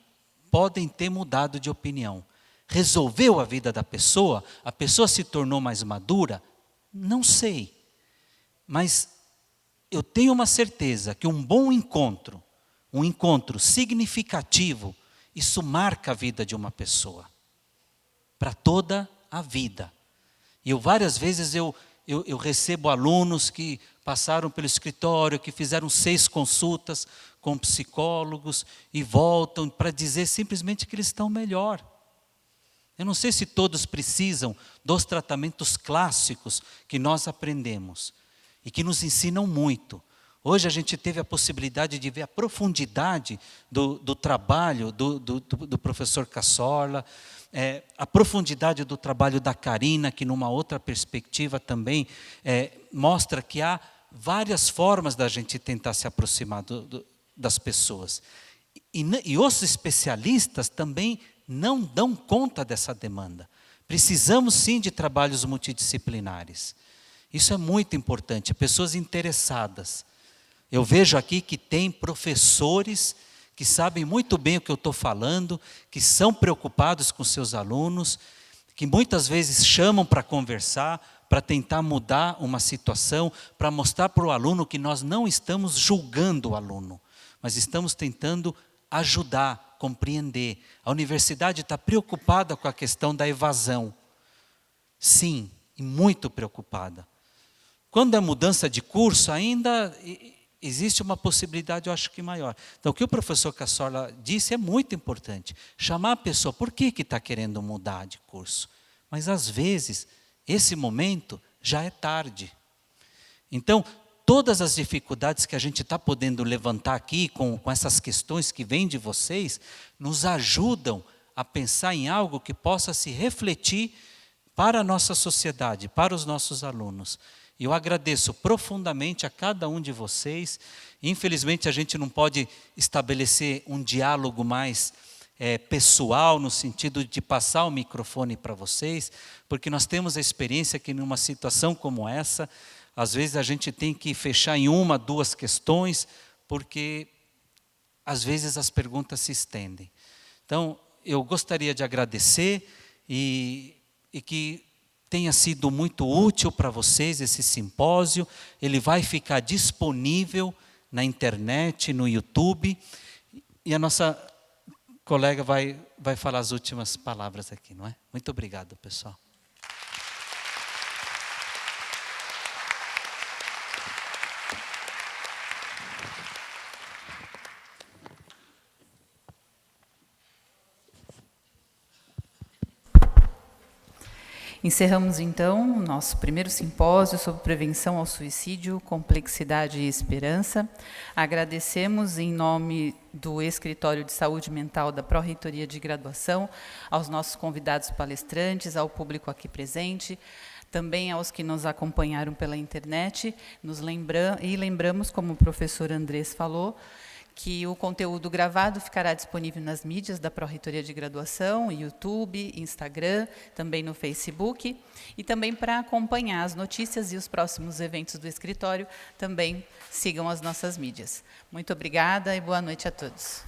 podem ter mudado de opinião. Resolveu a vida da pessoa? A pessoa se tornou mais madura? Não sei. Mas eu tenho uma certeza que um bom encontro, um encontro significativo, isso marca a vida de uma pessoa. Para toda a vida. E várias vezes eu recebo alunos que passaram pelo escritório, que fizeram 6 consultas com psicólogos e voltam para dizer simplesmente que eles estão melhor. Eu não sei se todos precisam dos tratamentos clássicos que nós aprendemos e que nos ensinam muito. Hoje a gente teve a possibilidade de ver a profundidade do trabalho do professor Cassorla, a profundidade do trabalho da Karina, que numa outra perspectiva também mostra que há várias formas da gente tentar se aproximar das pessoas. E os especialistas também não dão conta dessa demanda. Precisamos sim de trabalhos multidisciplinares. Isso é muito importante, pessoas interessadas. Eu vejo aqui que tem professores que sabem muito bem o que eu estou falando, que são preocupados com seus alunos, que muitas vezes chamam para conversar, para tentar mudar uma situação, para mostrar para o aluno que nós não estamos julgando o aluno, mas estamos tentando ajudar, compreender. A universidade está preocupada com a questão da evasão. Sim, e muito preocupada. Quando é mudança de curso, ainda existe uma possibilidade, eu acho que maior. Então, o que o professor Cassorla disse é muito importante. Chamar a pessoa, por que está querendo mudar de curso? Mas, às vezes, esse momento já é tarde. Então, todas as dificuldades que a gente está podendo levantar aqui, com essas questões que vêm de vocês, nos ajudam a pensar em algo que possa se refletir para a nossa sociedade, para os nossos alunos. E eu agradeço profundamente a cada um de vocês. Infelizmente, a gente não pode estabelecer um diálogo mais pessoal, no sentido de passar o microfone para vocês, porque nós temos a experiência que numa situação como essa, às vezes a gente tem que fechar em 1, 2 questões, porque às vezes as perguntas se estendem. Então, eu gostaria de agradecer e que tenha sido muito útil para vocês esse simpósio. Ele vai ficar disponível na internet, no YouTube, e a nossa colega vai falar as últimas palavras aqui, não é? Muito obrigado, pessoal. Encerramos, então, o nosso primeiro simpósio sobre prevenção ao suicídio, complexidade e esperança. Agradecemos, em nome do Escritório de Saúde Mental da Pró-Reitoria de Graduação, aos nossos convidados palestrantes, ao público aqui presente, também aos que nos acompanharam pela internet. Lembramos, como o professor Andrés falou, que o conteúdo gravado ficará disponível nas mídias da Pró-Reitoria de Graduação, YouTube, Instagram, também no Facebook, e também para acompanhar as notícias e os próximos eventos do escritório, também sigam as nossas mídias. Muito obrigada e boa noite a todos.